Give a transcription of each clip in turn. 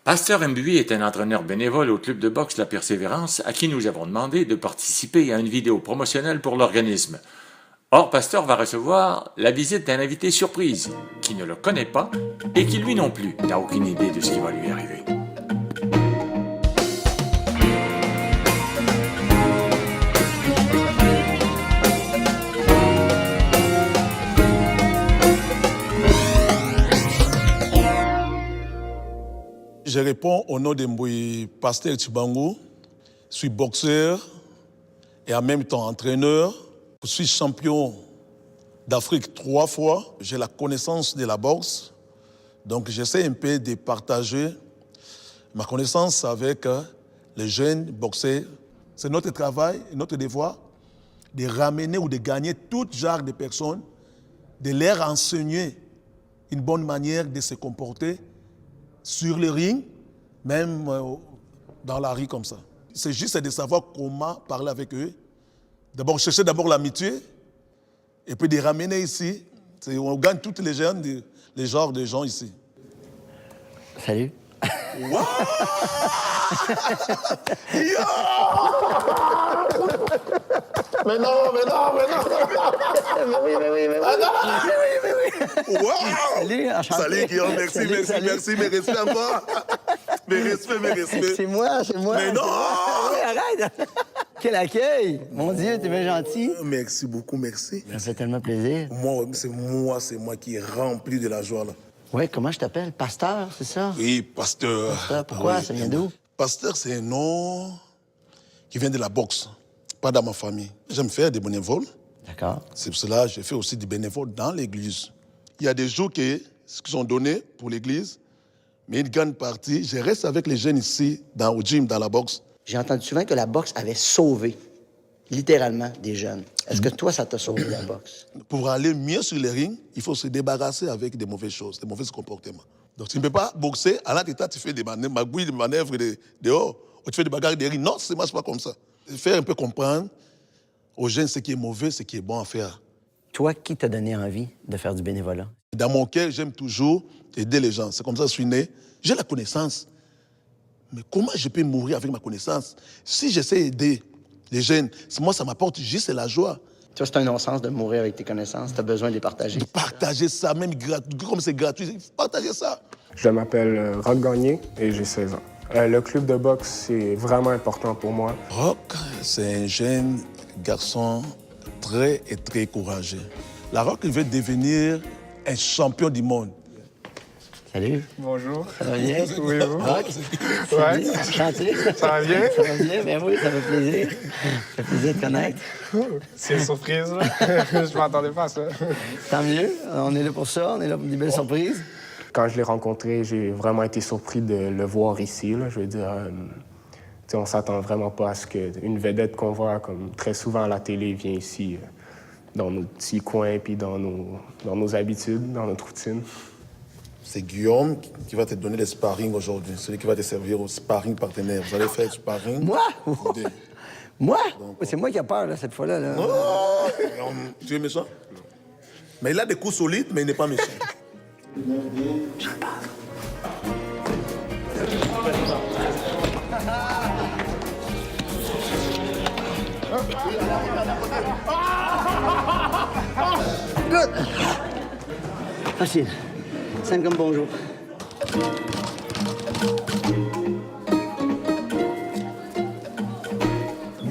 Pasteur Mbuy est un entraîneur bénévole au club de boxe La Persévérance à qui nous avons demandé de participer à une vidéo promotionnelle pour l'organisme. Or, Pasteur va recevoir la visite d'un invité surprise qui ne le connaît pas et qui lui non plus n'a aucune idée de ce qui va lui arriver. Je réponds au nom de Mbuy Pasteur Chibangu. Je suis boxeur et en même temps entraîneur. Je suis champion d'Afrique 3 fois. J'ai la connaissance de la boxe. Donc j'essaie un peu de partager ma connaissance avec les jeunes boxeurs. C'est notre travail et notre devoir de ramener ou de gagner tout genre de personnes, de leur enseigner une bonne manière de se comporter sur le ring, même dans la rue comme ça. C'est juste de savoir comment parler avec eux. D'abord, chercher d'abord l'amitié, et puis de ramener ici. On gagne tous les jeunes, les genres de gens ici. Salut. Wow! Mais non! Mais oui. Ah non! Wow! Salut, enchanté. Salut Guillaume, merci, mes respects encore. Mes respects. C'est moi. Mais non! Oui, arrête! Quel accueil! Mon Dieu, t'es bien gentil. Merci beaucoup, merci. Ça fait tellement plaisir. C'est moi qui est rempli de la joie, là. Oui, comment je t'appelle? Pasteur, c'est ça? Oui, Pasteur. Pasteur, pourquoi? Oui. Ça vient d'où? Pasteur, c'est un nom qui vient de la boxe, pas dans ma famille. J'aime faire des bénévoles. D'accord. C'est pour cela que je fais aussi des bénévoles dans l'église. Il y a des jours qui sont donnés pour l'église, mais une grande partie, je reste avec les jeunes ici, au gym, dans la boxe. J'ai entendu souvent que la boxe avait sauvé, littéralement, des jeunes. Est-ce que toi, ça t'a sauvé, la boxe? Pour aller mieux sur les rings, il faut se débarrasser avec des mauvaises choses, des mauvais comportements. Donc tu ne peux pas boxer, à l'état, tu fais des manœuvres dehors, ou tu fais des bagarres de ring. Non, ça ne marche pas comme ça. Faire un peu comprendre aux jeunes ce qui est mauvais, ce qui est bon à faire. Toi, qui t'a donné envie de faire du bénévolat? Dans mon cœur, j'aime toujours aider les gens. C'est comme ça que je suis né. J'ai la connaissance. Mais comment je peux mourir avec ma connaissance? Si j'essaie d'aider les jeunes, moi, ça m'apporte juste la joie. Toi, c'est un non-sens de mourir avec tes connaissances. Tu as besoin de les partager. De partager ça, même comme c'est gratuit, il faut partager ça. Je m'appelle Roch Gagné et j'ai 16 ans. Le club de boxe, c'est vraiment important pour moi. Roch, c'est un jeune garçon très courageux. La Roch, il veut devenir un champion du monde. Salut. Bonjour. Ça va bien? Oui, vous? Roch? Ouais. Enchanté. Ça va bien? Ça va bien? Ben oui, ça fait plaisir. Ça fait plaisir de te connaître. C'est une surprise, là. Je m'attendais pas à ça. Tant mieux. On est là pour ça. On est là pour des belles surprises. Quand je l'ai rencontré, j'ai vraiment été surpris de le voir ici, là. Je veux dire, on s'attend vraiment pas à ce qu'une vedette qu'on voit comme très souvent à la télé vienne ici, dans nos petits coins, puis dans nos habitudes, dans notre routine. C'est Guillaume qui va te donner les sparring aujourd'hui, celui qui va te servir au sparring partenaire. Vous allez faire du sparring. Moi? Moi? C'est moi qui ai peur, là, cette fois-là. Là. Oh! Tu es méchant? Mais il a des coups solides, mais il n'est pas méchant. J'en parle. Good! Facile. Simple comme bonjour.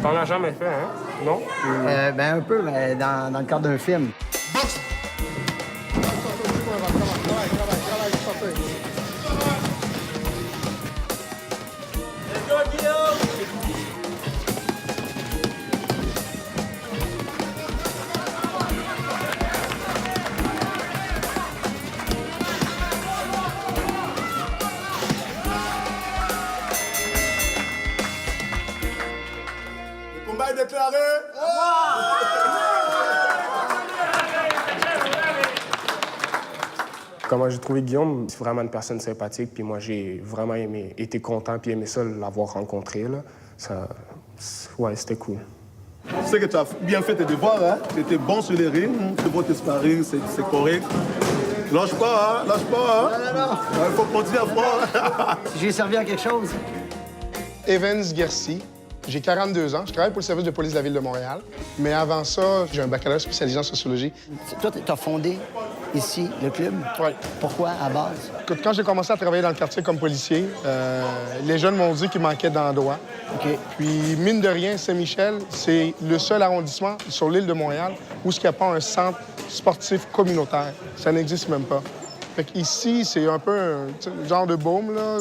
T'en as jamais fait, hein? Non? Ben un peu, mais dans le cadre d'un film. Le combat est déclaré. Comment j'ai trouvé Guillaume, c'est vraiment une personne sympathique, puis moi j'ai vraiment été content puis aimé ça l'avoir rencontré, là. Ouais, c'était cool. Je sais que tu as bien fait tes devoirs, hein? Tu étais bon sur les rings, c'est bon tes sparring, c'est correct. Lâche pas, hein? Lâche pas, hein? Non. Il faut continuer à froid. J'ai servi à quelque chose. Evans Gercy. J'ai 42 ans. Je travaille pour le service de police de la Ville de Montréal. Mais avant ça, j'ai un baccalauréat spécialisé en sociologie. Toi, tu as fondé ici le club. Oui. Pourquoi, à base? Écoute, quand j'ai commencé à travailler dans le quartier comme policier, les jeunes m'ont dit qu'il manquait d'endroits. OK. Puis, mine de rien, Saint-Michel, c'est le seul arrondissement sur l'île de Montréal où il n'y a pas un centre sportif communautaire. Ça n'existe même pas. Fait qu'ici, c'est un peu un genre de baume, là.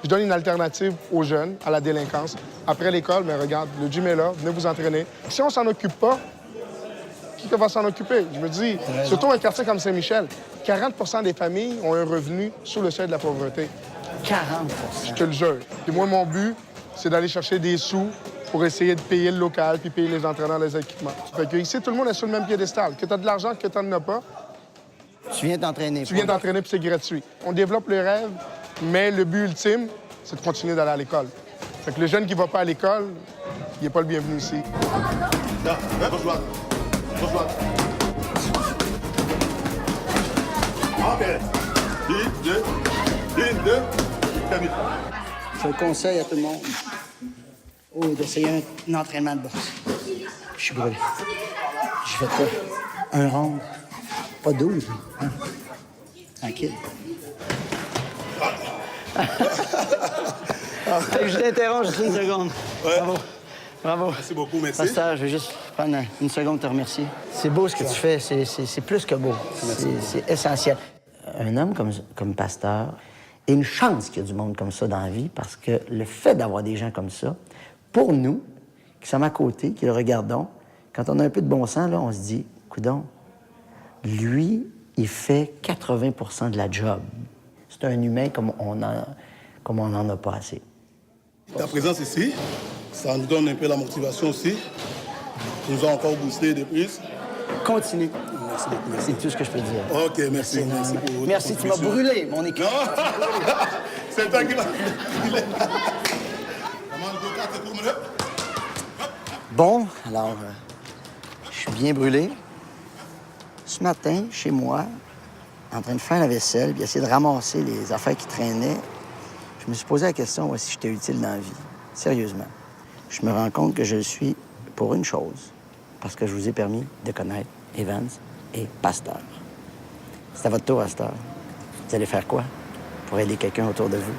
Je donne une alternative aux jeunes, à la délinquance. Après l'école, bien, regarde, le gym est là, venez vous entraîner. Si on s'en occupe pas, qui va s'en occuper? Je me dis, surtout un quartier comme Saint-Michel, 40 des familles ont un revenu sous le seuil de la pauvreté. 40 Je te le jure. Et moi, mon but, c'est d'aller chercher des sous pour essayer de payer le local puis payer les entraîneurs, les équipements. Fait que ici, tout le monde est sur le même piédestal. Que tu as de l'argent, que tu n'en as pas, Tu viens t'entraîner. tu viens t'entraîner puis c'est gratuit. On développe le rêve, mais le but ultime, c'est de continuer d'aller à l'école. Fait que le jeune qui va pas à l'école, il n'est pas le bienvenu ici. Là, rejoins. Rejoins. OK. 1, 2, termine. Je conseille à tout le monde d'essayer un entraînement de boxe. Je suis brûlé. Je fais quoi? Un round. Pas 12. Hein? Tranquille. Je t'interromps juste une seconde. Ouais. Bravo. Bravo. Merci beaucoup, merci. Pasteur, je vais juste prendre une seconde te remercier. C'est beau ce que tu fais. C'est plus que beau. C'est essentiel. Un homme comme Pasteur, et une chance qu'il y a du monde comme ça dans la vie, parce que le fait d'avoir des gens comme ça, pour nous, qui sommes à côté, qui le regardons, quand on a un peu de bon sens, là, on se dit, coudonc, lui, il fait 80 de la job. C'est un humain comme on n'en a pas assez. Ta présence ici, ça nous donne un peu la motivation aussi. Tu nous as encore boosté de plus. Continue. Merci beaucoup, merci. C'est tout ce que je peux te dire. OK, merci. Merci pour votre Merci, tu m'as contribution. brûlé, mon équipe. Non! C'est toi qui m'as... Bon, alors, je suis bien brûlé. Ce matin, chez moi, en train de faire la vaisselle, puis essayer de ramasser les affaires qui traînaient, je me suis posé la question si j'étais utile dans la vie. Sérieusement. Je me rends compte que je le suis pour une chose, parce que je vous ai permis de connaître Evans et Pasteur. C'est à votre tour, à cette heure. Vous allez faire quoi pour aider quelqu'un autour de vous?